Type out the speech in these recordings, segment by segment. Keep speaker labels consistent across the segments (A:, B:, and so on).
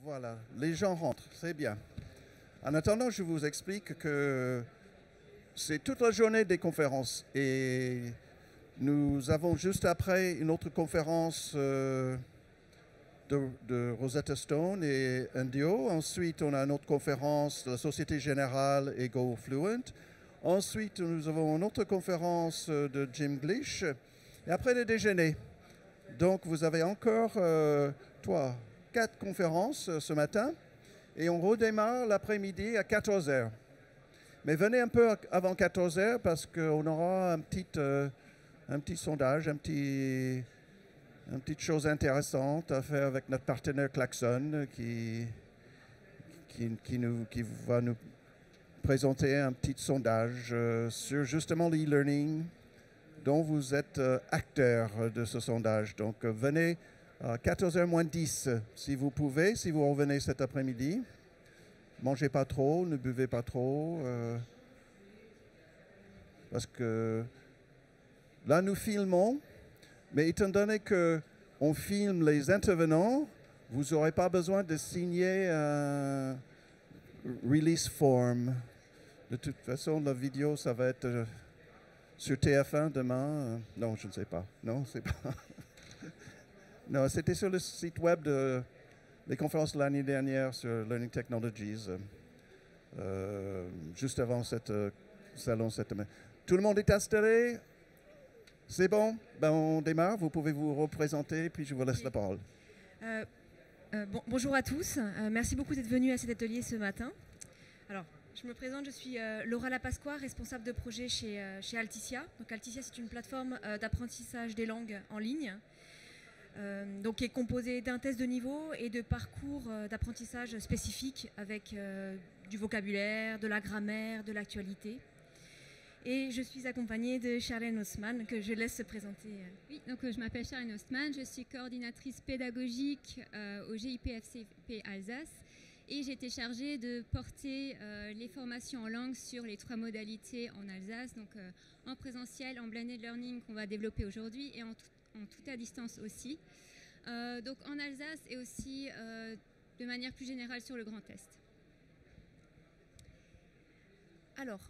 A: Voilà, les gens rentrent, c'est bien. En attendant, je vous explique que c'est toute la journée des conférences. Et nous avons juste après une autre conférence de Rosetta Stone et Indio. Ensuite, on a une autre conférence de la Société Générale et GoFluent. Ensuite, nous avons une autre conférence de Jim Glish. Et après le déjeuner. Donc, vous avez encore 4 conférences ce matin. Et on redémarre l'après-midi à 14 heures. Mais venez un peu avant 14 heures parce qu'on aura un petit sondage, une petite chose intéressante à faire avec notre partenaire Klaxon qui va nous présenter un petit sondage sur justement l'e-learning dont vous êtes acteur de ce sondage. Donc venez à 14h moins 10 si vous pouvez, si vous revenez cet après-midi. Mangez pas trop, ne buvez pas trop. Parce que là, nous filmons, mais étant donné qu'on filme les intervenants, vous n'aurez pas besoin de signer un release form. De toute façon, la vidéo, ça va être sur TF1 demain. Non, je ne sais pas. Non, c'est pas. Non, c'était sur le site web des conférences de l'année dernière sur Learning Technologies, juste avant cette salon cette semaine. Tout le monde est installé? C'est bon? Ben, on démarre. Vous pouvez vous représenter, puis je vous laisse la parole.
B: Bonjour à tous. Merci beaucoup d'être venus à cet atelier ce matin. Alors, je me présente, je suis Laura Lapasqua, responsable de projet chez Alticia. Donc, Alticia, c'est une plateforme d'apprentissage des langues en ligne. Donc, qui est composée d'un test de niveau et de parcours d'apprentissage spécifiques avec du vocabulaire, de la grammaire, de l'actualité. Et je suis accompagnée de Charlène Haussmann, que je laisse se présenter.
C: Oui, donc je m'appelle Charlène Haussmann, je suis coordinatrice pédagogique au GIPFCP Alsace et j'ai été chargée de porter les formations en langue sur les 3 modalités en Alsace, donc en présentiel, en blended learning qu'on va développer aujourd'hui et en tout à distance aussi. Donc en Alsace et aussi de manière plus générale sur le Grand Est.
B: Alors,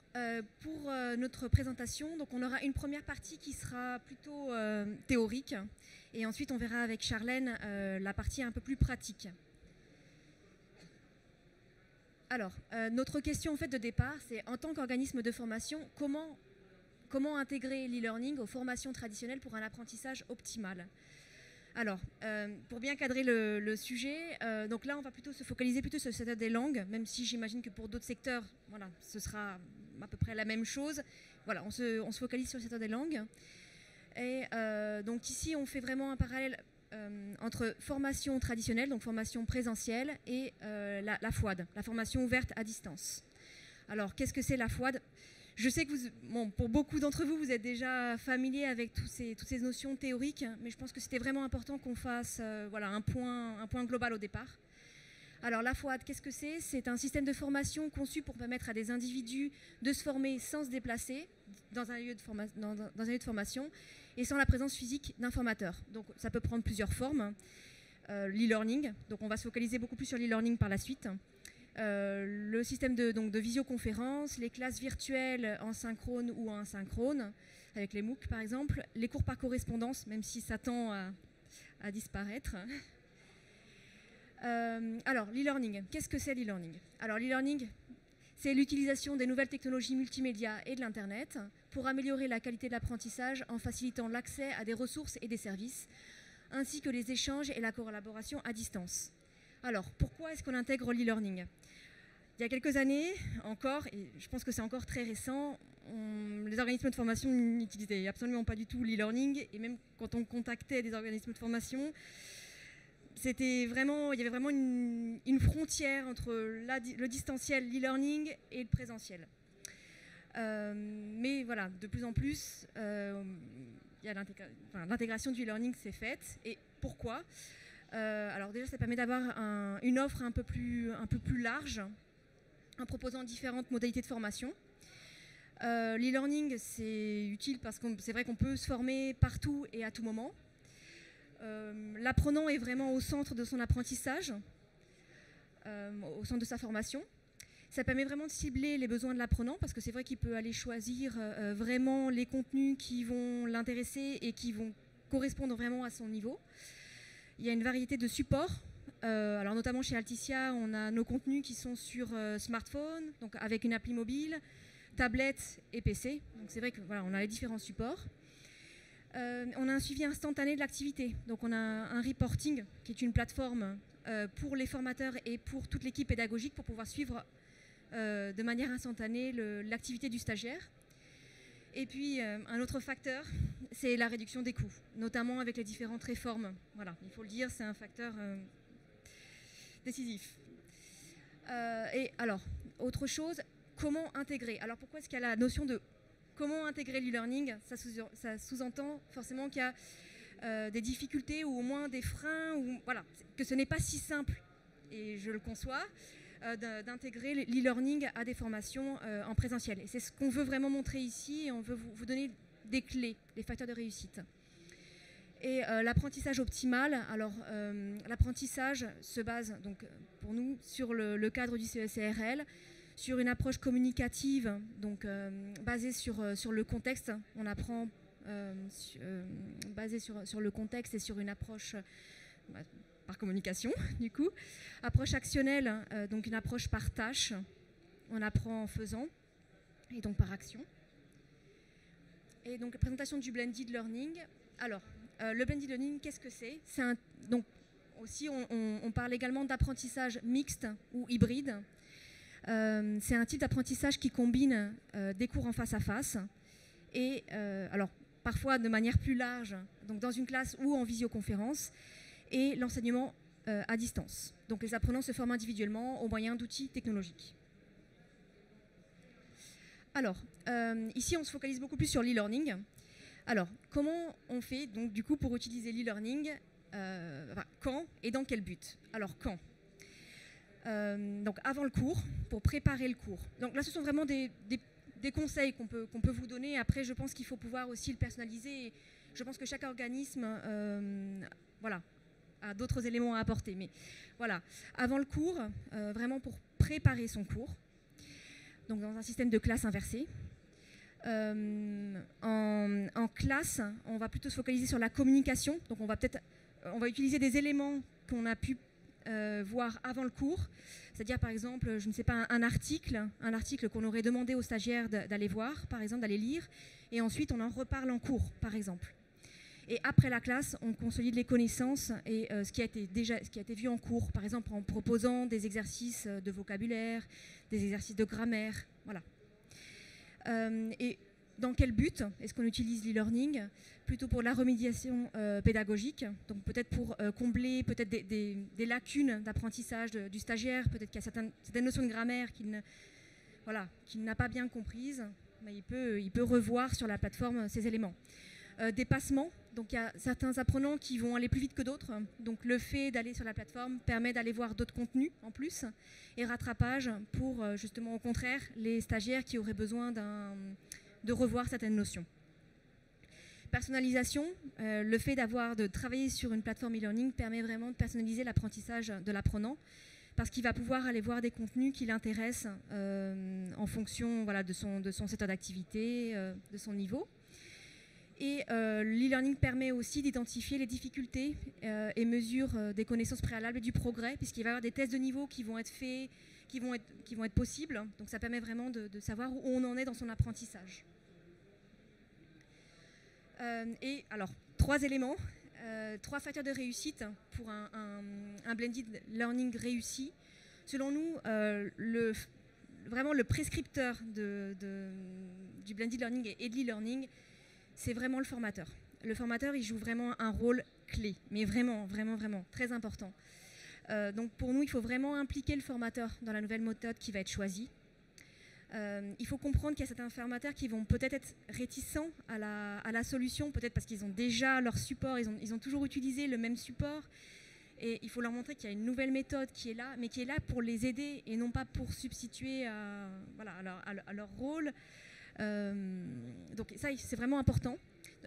B: pour notre présentation, donc on aura une première partie qui sera plutôt théorique et ensuite on verra avec Charlène la partie un peu plus pratique. Alors, notre question en fait de départ, c'est en tant qu'organisme de formation, comment intégrer l'e-learning aux formations traditionnelles pour un apprentissage optimal? Alors, pour bien cadrer le sujet, donc là, on va plutôt se focaliser sur le secteur des langues, même si j'imagine que pour d'autres secteurs, voilà, ce sera à peu près la même chose. Voilà, on se focalise sur le secteur des langues. Et donc ici, on fait vraiment un parallèle entre formation traditionnelle, donc formation présentielle, et la FOAD, la formation ouverte à distance. Alors, qu'est-ce que c'est la FOAD ? Je sais que pour beaucoup d'entre vous, vous êtes déjà familiers avec toutes ces notions théoriques, mais je pense que c'était vraiment important qu'on fasse voilà, un point global au départ. Alors la FOAD, qu'est-ce que c'est ? C'est un système de formation conçu pour permettre à des individus de se former sans se déplacer dans un lieu de formation et sans la présence physique d'un formateur. Donc ça peut prendre plusieurs formes. L'e-learning, donc on va se focaliser beaucoup plus sur l'e-learning par la suite. Le système de visioconférence, les classes virtuelles en synchrone ou en asynchrone, avec les MOOC par exemple, les cours par correspondance, même si ça tend à disparaître. Alors, l'e-learning, qu'est-ce que c'est l'e-learning ? Alors, l'e-learning, c'est l'utilisation des nouvelles technologies multimédia et de l'Internet pour améliorer la qualité de l'apprentissage en facilitant l'accès à des ressources et des services, ainsi que les échanges et la collaboration à distance. Alors, pourquoi est-ce qu'on intègre l'e-learning ? Il y a quelques années encore, et je pense que c'est encore très récent, les organismes de formation n'utilisaient absolument pas du tout l'e-learning, et même quand on contactait des organismes de formation, il y avait vraiment une frontière entre le distanciel, l'e-learning et le présentiel. Mais voilà, de plus en plus, l'intégration du e-learning s'est faite. Et pourquoi ? Alors déjà, ça permet d'avoir une offre un peu plus large, en proposant différentes modalités de formation. L'e-learning, c'est utile parce que c'est vrai qu'on peut se former partout et à tout moment. L'apprenant est vraiment au centre de son apprentissage. au centre de sa formation. Ça permet vraiment de cibler les besoins de l'apprenant parce que c'est vrai qu'il peut aller choisir vraiment les contenus qui vont l'intéresser et qui vont correspondre vraiment à son niveau. Il y a une variété de supports. Alors notamment chez Alticia, on a nos contenus qui sont sur smartphone, donc avec une appli mobile, tablette et PC. Donc c'est vrai que voilà, on a les différents supports. On a un suivi instantané de l'activité. Donc on a un reporting qui est une plateforme pour les formateurs et pour toute l'équipe pédagogique pour pouvoir suivre de manière instantanée l'activité du stagiaire. Et puis un autre facteur, c'est la réduction des coûts, notamment avec les différentes réformes. Voilà, il faut le dire, c'est un facteur décisif. Et alors, autre chose, comment intégrer? Alors pourquoi est-ce qu'il y a la notion de comment intégrer l'e-learning? Ça sous-entend forcément qu'il y a des difficultés ou au moins des freins, ou voilà, que ce n'est pas si simple, et je le conçois, d'intégrer l'e-learning à des formations en présentiel. Et c'est ce qu'on veut vraiment montrer ici, et on veut vous donner des clés, des facteurs de réussite. Et l'apprentissage optimal, alors l'apprentissage se base donc pour nous sur le cadre du CECRL, sur une approche communicative, donc basée sur le contexte. On apprend basée sur le contexte et sur une approche par communication, du coup. Approche actionnelle, donc une approche par tâche. On apprend en faisant, et donc par action. Et donc, la présentation du blended learning. Alors, le blended learning, qu'est-ce que c'est? Donc, aussi, on parle également d'apprentissage mixte ou hybride. C'est un type d'apprentissage qui combine des cours en face à face et, alors, parfois de manière plus large, donc dans une classe ou en visioconférence, et l'enseignement à distance. Donc les apprenants se forment individuellement au moyen d'outils technologiques. Alors, ici on se focalise beaucoup plus sur l'e-learning. Alors, comment on fait donc, du coup, pour utiliser l'e-learning, quand et dans quel but? Alors, quand? Donc avant le cours, pour préparer le cours. Donc là, ce sont vraiment des conseils qu'on peut vous donner. Après, je pense qu'il faut pouvoir aussi le personnaliser. Et je pense que chaque organisme voilà, a d'autres éléments à apporter. Mais voilà, avant le cours, vraiment pour préparer son cours, donc dans un système de classe inversée. En classe, on va plutôt se focaliser sur la communication. Donc on va utiliser des éléments qu'on a pu voir avant le cours, c'est-à-dire par exemple, je ne sais pas, un article qu'on aurait demandé aux stagiaires d'aller voir, par exemple, d'aller lire, et ensuite on en reparle en cours, par exemple. Et après la classe, on consolide les connaissances et ce qui a été vu en cours, par exemple en proposant des exercices de vocabulaire, des exercices de grammaire, voilà. Et dans quel but est-ce qu'on utilise l'e-learning? Plutôt pour la remédiation pédagogique, donc peut-être pour combler peut-être des lacunes d'apprentissage du stagiaire, peut-être qu'il y a certaines notions de grammaire qu'il n'a pas bien comprises, mais il peut revoir sur la plateforme ces éléments. Dépassement, donc il y a certains apprenants qui vont aller plus vite que d'autres, donc le fait d'aller sur la plateforme permet d'aller voir d'autres contenus en plus, et rattrapage pour justement au contraire les stagiaires qui auraient besoin de revoir certaines notions. Personnalisation, le fait de travailler sur une plateforme e-learning permet vraiment de personnaliser l'apprentissage de l'apprenant parce qu'il va pouvoir aller voir des contenus qui l'intéressent en fonction voilà, de son secteur d'activité, de son niveau. Et l'e-learning permet aussi d'identifier les difficultés et mesure des connaissances préalables et du progrès, puisqu'il va y avoir des tests de niveau qui vont être faits, qui vont être possibles. Donc ça permet vraiment de savoir où on en est dans son apprentissage. Et alors, 3 éléments, 3 facteurs de réussite pour un blended learning réussi. Selon nous, vraiment le prescripteur du blended learning et de l'e-learning, c'est vraiment le formateur. Le formateur, il joue vraiment un rôle clé, mais vraiment, vraiment, vraiment très important. Donc pour nous, il faut vraiment impliquer le formateur dans la nouvelle méthode qui va être choisie. Il faut comprendre qu'il y a certains formateurs qui vont peut-être être réticents à la solution, peut-être parce qu'ils ont déjà leur support, ils ont toujours utilisé le même support. Et il faut leur montrer qu'il y a une nouvelle méthode qui est là, mais qui est là pour les aider et non pas pour substituer à leur rôle. Donc ça, c'est vraiment important.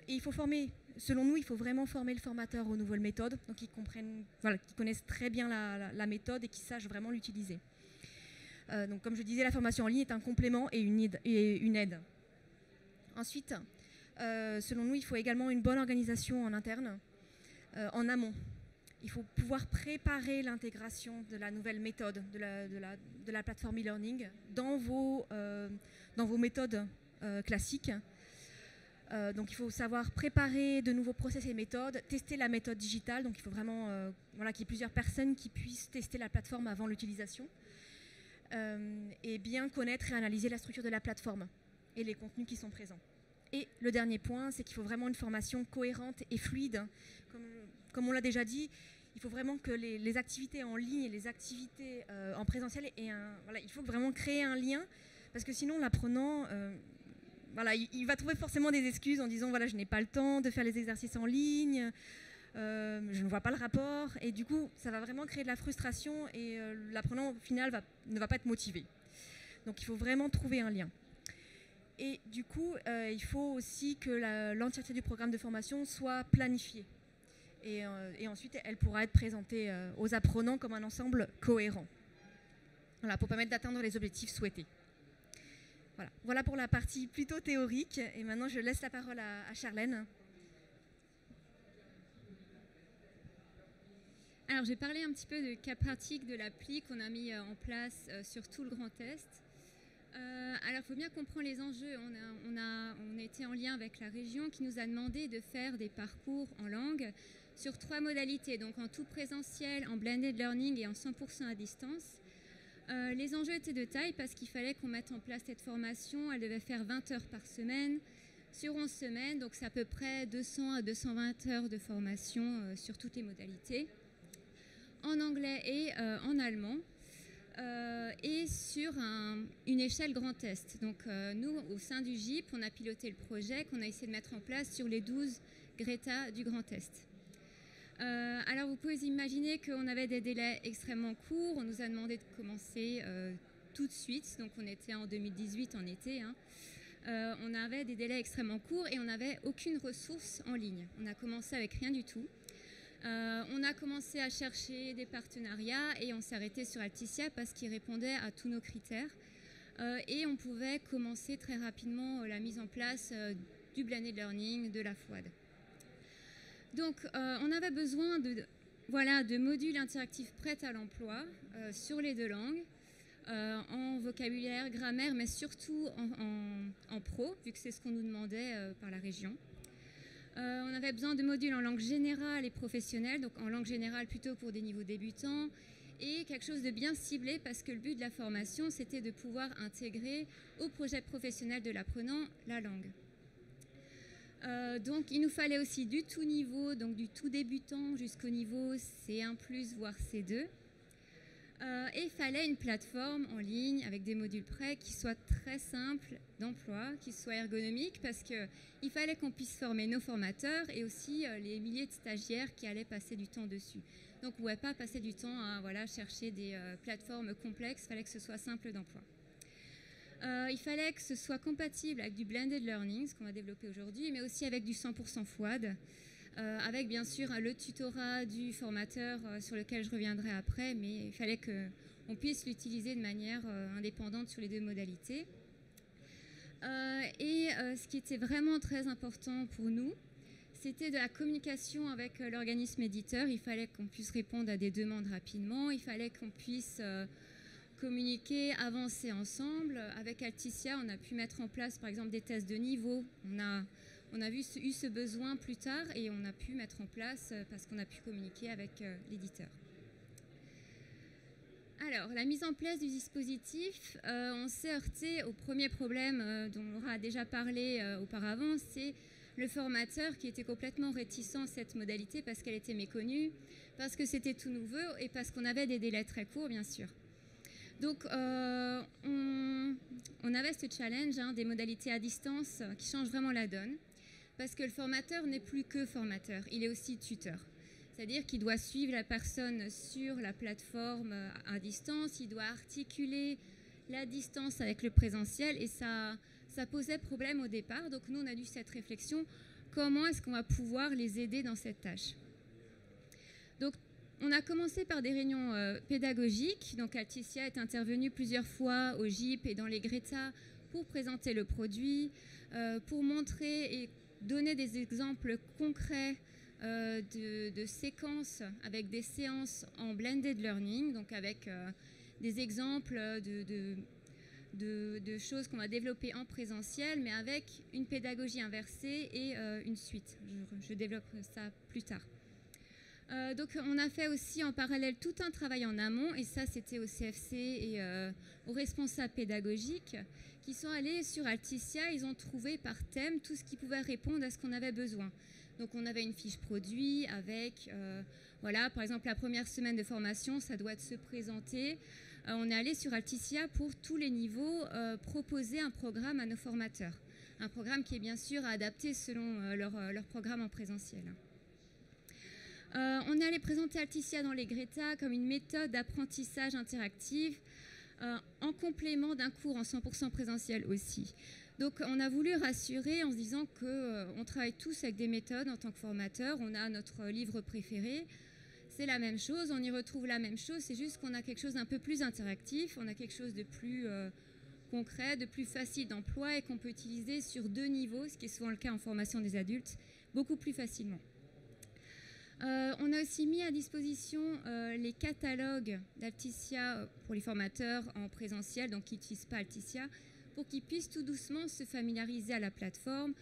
B: Et il faut former, selon nous, il faut vraiment former le formateur aux nouvelles méthodes, donc qu'ils comprennent, voilà, qu'ils connaissent très bien la méthode et qu'ils sachent vraiment l'utiliser. Donc comme je disais, la formation en ligne est un complément et une aide. Ensuite, selon nous, il faut également une bonne organisation en interne, en amont. Il faut pouvoir préparer l'intégration de la nouvelle méthode, de la plateforme e-learning dans vos méthodes classiques. Donc il faut savoir préparer de nouveaux process et méthodes, tester la méthode digitale. Donc il faut vraiment voilà, qu'il y ait plusieurs personnes qui puissent tester la plateforme avant l'utilisation. Et bien connaître et analyser la structure de la plateforme et les contenus qui sont présents. Et le dernier point, c'est qu'il faut vraiment une formation cohérente et fluide. Comme on l'a déjà dit, il faut vraiment que les activités en ligne et les activités en présentiel voilà, il faut vraiment créer un lien, parce que sinon l'apprenant, voilà, il va trouver forcément des excuses en disant voilà, je n'ai pas le temps de faire les exercices en ligne, je ne vois pas le rapport, et du coup ça va vraiment créer de la frustration et l'apprenant au final ne va pas être motivé. Donc il faut vraiment trouver un lien. Et du coup, il faut aussi que l'entièreté du programme de formation soit planifiée. Et ensuite, elle pourra être présentée aux apprenants comme un ensemble cohérent. Voilà, pour permettre d'atteindre les objectifs souhaités. Voilà pour la partie plutôt théorique. Et maintenant, je laisse la parole à Charlène.
C: Alors, je vais parler un petit peu de cas pratique de l'appli qu'on a mis en place sur tout le Grand Est. Alors, il faut bien comprendre les enjeux. On a été en lien avec la région qui nous a demandé de faire des parcours en langue sur 3 modalités, donc en tout présentiel, en blended learning et en 100% à distance. Les enjeux étaient de taille parce qu'il fallait qu'on mette en place cette formation. Elle devait faire 20 heures par semaine sur 11 semaines, donc c'est à peu près 200 à 220 heures de formation sur toutes les modalités, en anglais et en allemand. Et sur une échelle Grand Est. Donc nous, au sein du GIP, on a piloté le projet qu'on a essayé de mettre en place sur les 12 Greta du Grand Est. Alors vous pouvez imaginer qu'on avait des délais extrêmement courts. On nous a demandé de commencer tout de suite. Donc on était en 2018 en été. On avait des délais extrêmement courts et on n'avait aucune ressource en ligne. On a commencé avec rien du tout. On a commencé à chercher des partenariats et on s'est arrêté sur Alticia parce qu'il répondait à tous nos critères. Et on pouvait commencer très rapidement la mise en place du blended learning, de la FWAD. Donc on avait besoin de modules interactifs prêts à l'emploi sur les 2 langues, en vocabulaire, grammaire, mais surtout en pro, vu que c'est ce qu'on nous demandait par la région. On avait besoin de modules en langue générale et professionnelle, donc en langue générale plutôt pour des niveaux débutants, et quelque chose de bien ciblé parce que le but de la formation, c'était de pouvoir intégrer au projet professionnel de l'apprenant la langue. Donc il nous fallait aussi du tout niveau, donc du tout débutant jusqu'au niveau C1+, voire C2. Et il fallait une plateforme en ligne avec des modules prêts qui soient très simples d'emploi, qui soient ergonomiques, parce qu'il fallait qu'on puisse former nos formateurs et aussi les milliers de stagiaires qui allaient passer du temps dessus. Donc on ne pouvait pas passer du temps à chercher des plateformes complexes, il fallait que ce soit simple d'emploi. Il fallait que ce soit compatible avec du blended learning, ce qu'on va développer aujourd'hui, mais aussi avec du 100% FWAD. Avec bien sûr le tutorat du formateur sur lequel je reviendrai après, mais il fallait qu'on puisse l'utiliser de manière indépendante sur les 2 modalités. Ce qui était vraiment très important pour nous, c'était de la communication avec l'organisme éditeur. Il fallait qu'on puisse répondre à des demandes rapidement, il fallait qu'on puisse communiquer, avancer ensemble. Avec Alticia, on a pu mettre en place par exemple des tests de niveau. On a eu ce besoin plus tard et on a pu mettre en place parce qu'on a pu communiquer avec l'éditeur. Alors, la mise en place du dispositif, on s'est heurté au premier problème dont Laura a déjà parlé auparavant, c'est le formateur qui était complètement réticent à cette modalité parce qu'elle était méconnue, parce que c'était tout nouveau et parce qu'on avait des délais très courts, bien sûr. Donc, on avait ce challenge des modalités à distance qui changent vraiment la donne. Parce que le formateur n'est plus que formateur, il est aussi tuteur. C'est-à-dire qu'il doit suivre la personne sur la plateforme à distance, il doit articuler la distance avec le présentiel et ça ça posait problème au départ. Donc nous, on a eu cette réflexion, comment est-ce qu'on va pouvoir les aider dans cette tâche? Donc on a commencé par des réunions pédagogiques. Donc Alticia est intervenue plusieurs fois au GIP et dans les Greta pour présenter le produit, pour montrer et donner des exemples concrets de séquences avec des séances en blended learning, donc avec des exemples de choses qu'on va développer en présentiel, mais avec une pédagogie inversée et une suite. Je développe ça plus tard. Donc on a fait aussi en parallèle tout un travail en amont, et ça c'était au CFC et aux responsables pédagogiques qui sont allés sur Alticia. Ils ont trouvé par thème tout ce qui pouvait répondre à ce qu'on avait besoin. Donc on avait une fiche produit avec, voilà, par exemple la première semaine de formation, ça doit se présenter. On est allé sur Alticia pour tous les niveaux proposer un programme à nos formateurs. Un programme qui est bien sûr adapté selon leur programme en présentiel. On est allé présenter Alticia dans les Greta comme une méthode d'apprentissage interactive en complément d'un cours en 100% présentiel aussi. Donc on a voulu rassurer en se disant qu'on travaille tous avec des méthodes en tant que formateur. On a notre livre préféré, c'est la même chose, on y retrouve la même chose, c'est juste qu'on a quelque chose d'un peu plus interactif, on a quelque chose de plus concret, de plus facile d'emploi et qu'on peut utiliser sur 2 niveaux, ce qui est souvent le cas en formation des adultes, beaucoup plus facilement. On a aussi mis à disposition les catalogues d'Alticia pour les formateurs en présentiel, donc qui n'utilisent pas Alticia, pour qu'ils puissent tout doucement se familiariser à la plateforme,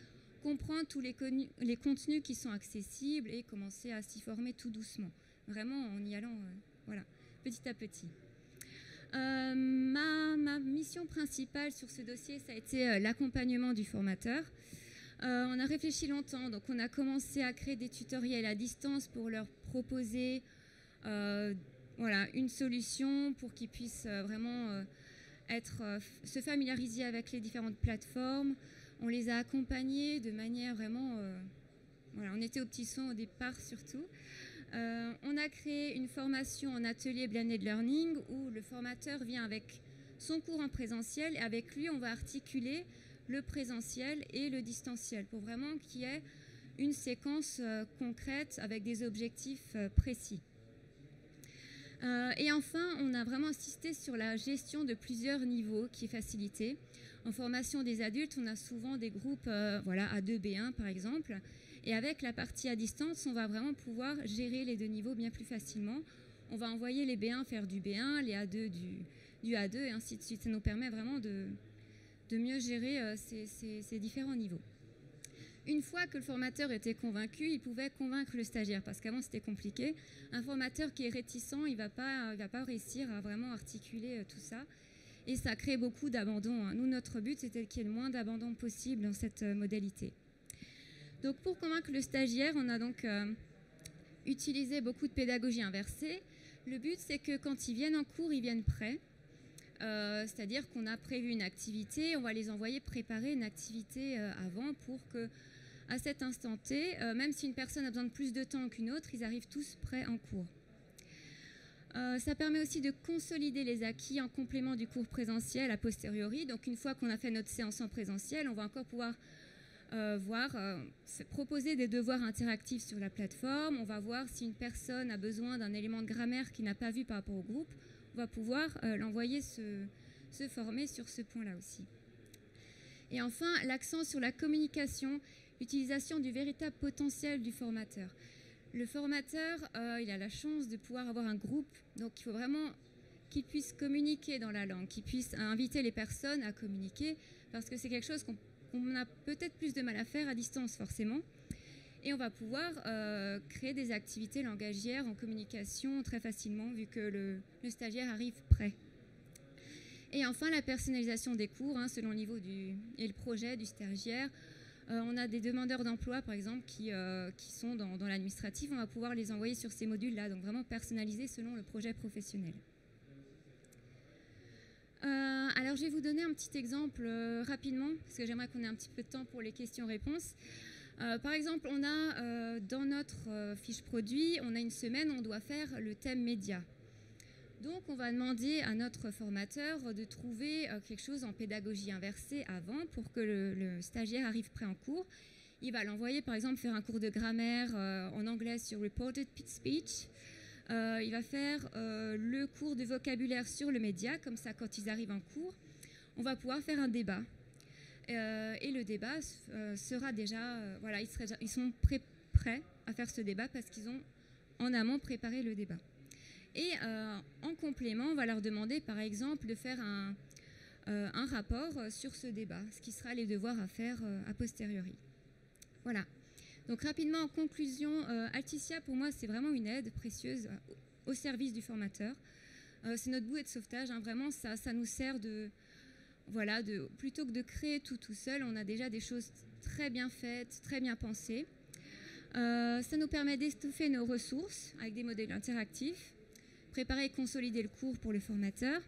C: comprendre tous les contenus qui sont accessibles et commencer à s'y former tout doucement, vraiment en y allant voilà, petit à petit. Ma mission principale sur ce dossier, ça a été l'accompagnement du formateur. On a réfléchi longtemps, donc on a commencé à créer des tutoriels à distance pour leur proposer voilà, une solution pour qu'ils puissent vraiment se familiariser avec les différentes plateformes. On les a accompagnés de manière vraiment... voilà, on était aux petits soins au départ surtout. On a créé une formation en atelier blended learning où le formateur vient avec son cours en présentiel et avec lui on va articuler le présentiel et le distanciel pour vraiment qu'il y ait une séquence concrète avec des objectifs précis. Et enfin, on a vraiment insisté sur la gestion de plusieurs niveaux qui est facilitée. En formation des adultes, on a souvent des groupes voilà, A2, B1 par exemple. Et avec la partie à distance, on va vraiment pouvoir gérer les 2 niveaux bien plus facilement. On va envoyer les B1 faire du B1, les A2 du A2 et ainsi de suite. Ça nous permet vraiment de mieux gérer ces différents niveaux. Une fois que le formateur était convaincu, il pouvait convaincre le stagiaire, parce qu'avant c'était compliqué. Un formateur qui est réticent, il va pas réussir à vraiment articuler tout ça. Et ça crée beaucoup d'abandon. Nous, notre but, c'était qu'il y ait le moins d'abandon possible dans cette modalité. Donc pour convaincre le stagiaire, on a donc utilisé beaucoup de pédagogie inversée. Le but, c'est que quand ils viennent en cours, ils viennent prêts. C'est-à-dire qu'on a prévu une activité, on va les envoyer préparer une activité avant pour que, à cet instant T, même si une personne a besoin de plus de temps qu'une autre, ils arrivent tous prêts en cours. Ça permet aussi de consolider les acquis en complément du cours présentiel a posteriori. Donc une fois qu'on a fait notre séance en présentiel, on va encore pouvoir proposer des devoirs interactifs sur la plateforme. On va voir si une personne a besoin d'un élément de grammaire qu'il n'a pas vu par rapport au groupe. On va pouvoir l'envoyer se former sur ce point-là aussi. Et enfin, l'accent sur la communication, l'utilisation du véritable potentiel du formateur. Le formateur, il a la chance de pouvoir avoir un groupe, donc il faut vraiment qu'il puisse communiquer dans la langue, qu'il puisse inviter les personnes à communiquer, parce que c'est quelque chose qu'on a peut-être plus de mal à faire à distance forcément. Et on va pouvoir créer des activités langagières en communication très facilement, vu que le stagiaire arrive prêt. Et enfin, la personnalisation des cours, selon le niveau et le projet du stagiaire. On a des demandeurs d'emploi, par exemple, qui sont dans l'administratif. On va pouvoir les envoyer sur ces modules-là, donc vraiment personnalisés selon le projet professionnel. Alors, je vais vous donner un petit exemple rapidement, parce que j'aimerais qu'on ait un petit peu de temps pour les questions-réponses. Par exemple, on a dans notre fiche produit, on a une semaine où on doit faire le thème média. Donc, on va demander à notre formateur de trouver quelque chose en pédagogie inversée avant pour que le stagiaire arrive prêt en cours. Il va l'envoyer, par exemple, faire un cours de grammaire en anglais sur Reported Speech. Il va faire le cours de vocabulaire sur le média, comme ça, quand ils arrivent en cours, on va pouvoir faire un débat. Et le débat sera déjà... voilà, ils sont prêts à faire ce débat parce qu'ils ont en amont préparé le débat. Et en complément, on va leur demander, par exemple, de faire un rapport sur ce débat, ce qui sera les devoirs à faire a posteriori. Voilà. Donc rapidement, en conclusion, Alticia, pour moi, c'est vraiment une aide précieuse au service du formateur. C'est notre bouée de sauvetage. Hein, vraiment, ça nous sert de... Voilà, plutôt que de créer tout seul, on a déjà des choses très bien faites, très bien pensées. Ça nous permet d'étoffer nos ressources avec des modèles interactifs, préparer et consolider le cours pour le formateur.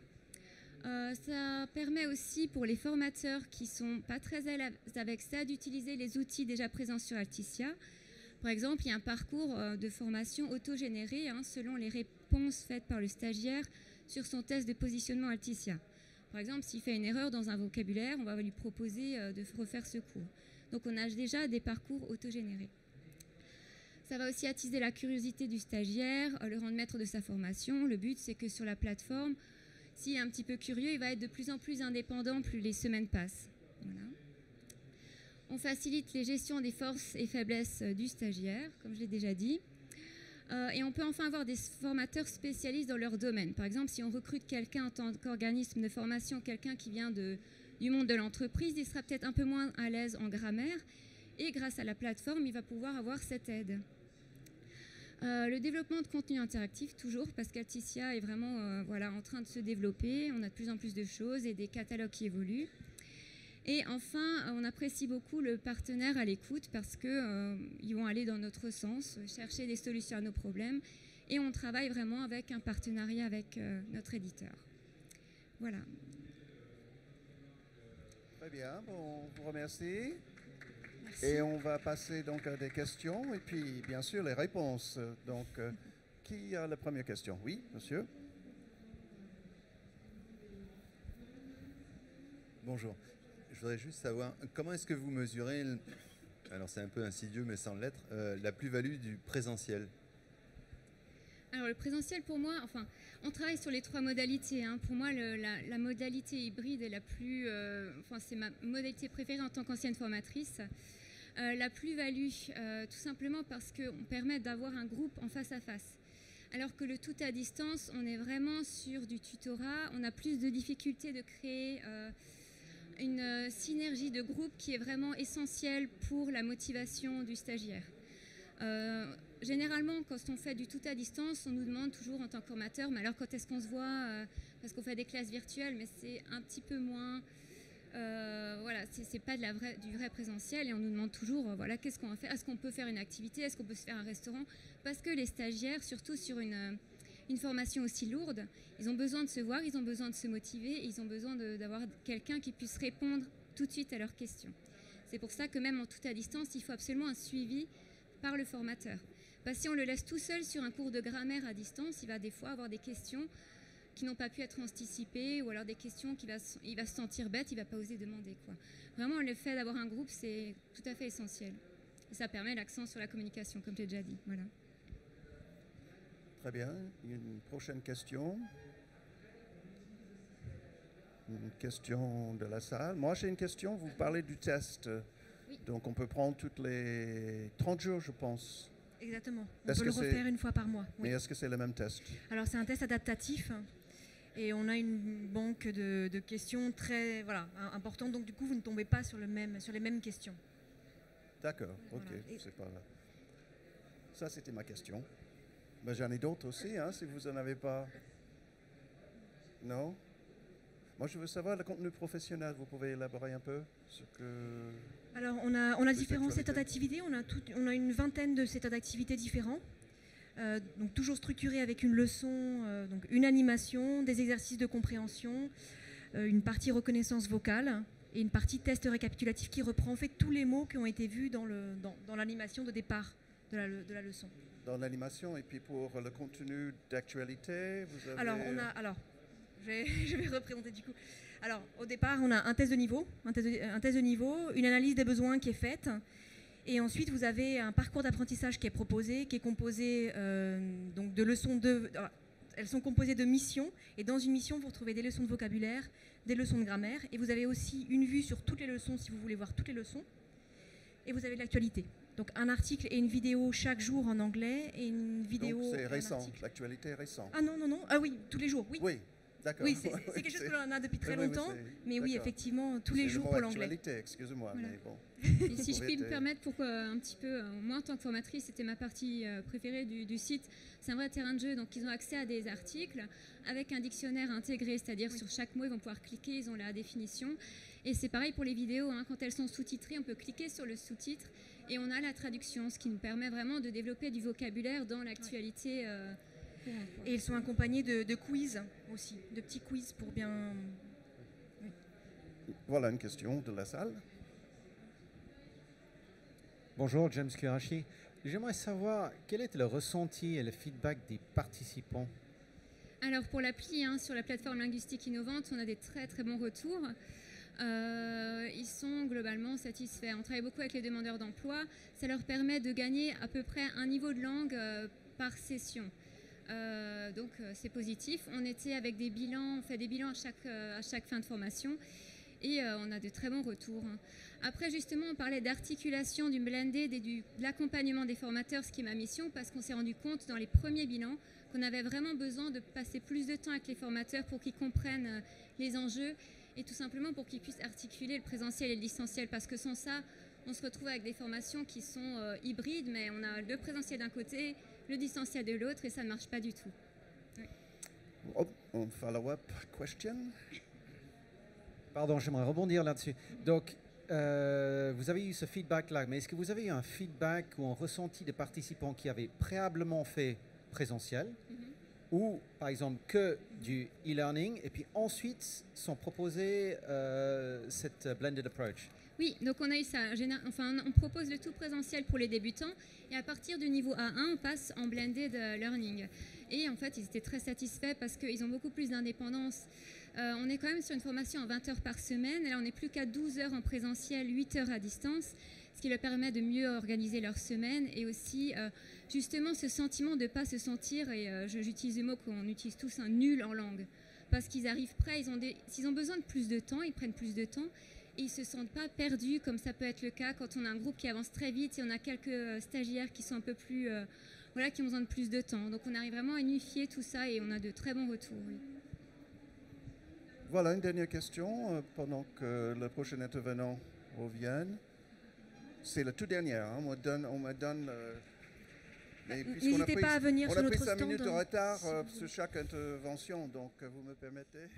C: Ça permet aussi pour les formateurs qui ne sont pas très à l'aise avec ça d'utiliser les outils déjà présents sur Alticia. Par exemple, il y a un parcours de formation autogénéré selon les réponses faites par le stagiaire sur son test de positionnement Alticia. Par exemple, s'il fait une erreur dans un vocabulaire, on va lui proposer de refaire ce cours. Donc on a déjà des parcours autogénérés. Ça va aussi attiser la curiosité du stagiaire, le rendre maître de sa formation. Le but, c'est que sur la plateforme, s'il est un petit peu curieux, il va être de plus en plus indépendant plus les semaines passent. Voilà. On facilite les gestions des forces et faiblesses du stagiaire, comme je l'ai déjà dit. Et on peut enfin avoir des formateurs spécialistes dans leur domaine. Par exemple, si on recrute quelqu'un en tant qu'organisme de formation, quelqu'un qui vient du monde de l'entreprise, il sera peut-être un peu moins à l'aise en grammaire. Et grâce à la plateforme, il va pouvoir avoir cette aide. Le développement de contenu interactif, toujours, parce qu'Alticia est vraiment voilà, en train de se développer. On a de plus en plus de choses et des catalogues qui évoluent. Et enfin, on apprécie beaucoup le partenaire à l'écoute parce qu'ils vont aller dans notre sens, chercher des solutions à nos problèmes. Et on travaille vraiment avec un partenariat avec notre éditeur. Voilà.
A: Très bien, bon, on vous remercie.
B: Merci.
A: Et on va passer donc à des questions et puis bien sûr les réponses. Donc, qui a la première question? Oui, monsieur.
D: Bonjour. Je voudrais juste savoir, comment est-ce que vous mesurez, alors c'est un peu insidieux mais sans l'être, la plus-value du présentiel?
C: Alors le présentiel pour moi, enfin, on travaille sur les 3 modalités. Hein. Pour moi, la modalité hybride est la plus, enfin c'est ma modalité préférée en tant qu'ancienne formatrice. La plus-value, tout simplement parce qu'on permet d'avoir un groupe en face à face. Alors que le tout à distance, on est vraiment sur du tutorat, on a plus de difficultés de créer une synergie de groupe qui est vraiment essentielle pour la motivation du stagiaire. Généralement, quand on fait du tout à distance, on nous demande toujours en tant que formateur, mais alors quand est-ce qu'on se voit parce qu'on fait des classes virtuelles, mais c'est un petit peu moins... voilà, c'est pas du vrai présentiel et on nous demande toujours, voilà, qu'est-ce qu'on va faire? Est-ce qu'on peut faire une activité? Est-ce qu'on peut se faire un restaurant? Parce que les stagiaires, surtout sur une formation aussi lourde, ils ont besoin de se voir, ils ont besoin de se motiver, et ils ont besoin d'avoir quelqu'un qui puisse répondre tout de suite à leurs questions. C'est pour ça que même en tout à distance, il faut absolument un suivi par le formateur. Parce que si on le laisse tout seul sur un cours de grammaire à distance, il va des fois avoir des questions qui n'ont pas pu être anticipées ou alors des questions il va se sentir bête, il ne va pas oser demander, quoi. Vraiment, le fait d'avoir un groupe, c'est tout à fait essentiel. Et ça permet l'accent sur la communication, comme j'ai déjà dit. Voilà.
A: Très bien. Une prochaine question. Une question de la salle. Moi, j'ai une question. Vous parlez du test.
B: Oui.
A: Donc, on peut prendre toutes les 30 jours, je pense.
B: Exactement. On peut le refaire une fois par mois.
A: Mais
B: Oui.
A: est-ce que c'est le même test?
B: Alors, c'est un test adaptatif. Et on a une banque de questions très importante. Donc, du coup, vous ne tombez pas sur les mêmes questions.
A: D'accord. OK.
B: Voilà.
A: C'est pas là. Ça, c'était ma question. Ben, j'en ai d'autres aussi, hein, si vous n'en avez pas. Non? Moi, je veux savoir le contenu professionnel. Vous pouvez élaborer un peu ce que...
B: Alors, on a différents secteurs d'activité. On a une vingtaine de secteurs d'activité différents. Donc, toujours structurés avec une leçon, donc une animation, des exercices de compréhension, une partie reconnaissance vocale et une partie test récapitulatif qui reprend en fait tous les mots qui ont été vus dans l'animation de départ de la leçon.
A: Dans l'animation, et puis pour le contenu d'actualité, vous avez...
B: Alors, je vais représenter du coup. Alors, au départ, on a un test de niveau, une analyse des besoins qui est faite, et ensuite vous avez un parcours d'apprentissage qui est proposé, qui est composé donc de leçons elles sont composées de missions, et dans une mission, vous retrouvez des leçons de vocabulaire, des leçons de grammaire, et vous avez aussi une vue sur toutes les leçons si vous voulez voir toutes les leçons, et vous avez de l'actualité. Donc un article et une vidéo chaque jour en anglais, et une vidéo...
A: Donc c'est récent, l'actualité est récente.
B: Ah non, ah oui, tous les jours, oui.
A: Oui, d'accord.
B: Oui, c'est quelque chose que l'on a depuis très longtemps, mais oui, effectivement, tous les jours pour l'anglais.
A: Actualité, excusez-moi,
C: voilà.
A: Mais bon.
C: Et si je puis me permettre, pourquoi un petit peu, moi en tant que formatrice, c'était ma partie préférée du site, c'est un vrai terrain de jeu, donc ils ont accès à des articles avec un dictionnaire intégré, c'est-à-dire sur chaque mot, ils vont pouvoir cliquer, ils ont la définition. Et c'est pareil pour les vidéos, hein, quand elles sont sous-titrées, on peut cliquer sur le sous-titre et on a la traduction, ce qui nous permet vraiment de développer du vocabulaire dans l'actualité.
B: Et ils sont accompagnés de quiz aussi, de petits quiz pour bien... Oui.
A: Voilà une question de la salle.
E: Bonjour, James Kurashi. J'aimerais savoir quel est le ressenti et le feedback des participants.
C: Alors pour l'appli, hein, sur la plateforme linguistique innovante, on a des très très bons retours. Ils sont globalement satisfaits. On travaille beaucoup avec les demandeurs d'emploi. Ça leur permet de gagner à peu près un niveau de langue par session. Donc c'est positif. On était avec des bilans, on fait des bilans à chaque fin de formation. Et on a de très bons retours. Après, justement, on parlait d'articulation, du blended et de l'accompagnement des formateurs, ce qui est ma mission, parce qu'on s'est rendu compte dans les premiers bilans qu'on avait vraiment besoin de passer plus de temps avec les formateurs pour qu'ils comprennent les enjeux et tout simplement pour qu'ils puissent articuler le présentiel et le distanciel, parce que sans ça, on se retrouve avec des formations qui sont hybrides, mais on a le présentiel d'un côté, le distanciel de l'autre, et ça ne marche pas du tout. Oui.
A: Oh, un follow-up question.
E: Pardon, j'aimerais rebondir là-dessus. Donc, vous avez eu ce feedback-là, mais est-ce que vous avez eu un feedback ou un ressenti des participants qui avaient préalablement fait présentiel ou, par exemple, que du e-learning et puis ensuite sont proposés cette blended approach?
C: Oui, donc on a eu ça. Enfin, on propose le tout présentiel pour les débutants et à partir du niveau A1, on passe en blended learning. Et en fait, ils étaient très satisfaits parce qu'ils ont beaucoup plus d'indépendance. On est quand même sur une formation en 20 heures par semaine. Et là, on n'est plus qu'à 12 heures en présentiel, 8 heures à distance, ce qui leur permet de mieux organiser leur semaine et aussi justement ce sentiment de ne pas se sentir, et j'utilise le mot qu'on utilise tous, un nul en langue. Parce qu'ils arrivent prêts, s'ils ont besoin de plus de temps, ils prennent plus de temps. Et ils ne se sentent pas perdus comme ça peut être le cas quand on a un groupe qui avance très vite et on a quelques stagiaires qui sont un peu plus, qui ont besoin de plus de temps. Donc on arrive vraiment à unifier tout ça et on a de très bons retours. Oui.
A: Voilà une dernière question pendant que le prochain intervenant revienne. C'est la toute dernière. Hein. On me donne
B: n'hésitez pas à venir sur notre stand.
A: On a pris 5 minutes de retard sur chaque intervention, donc vous me permettez.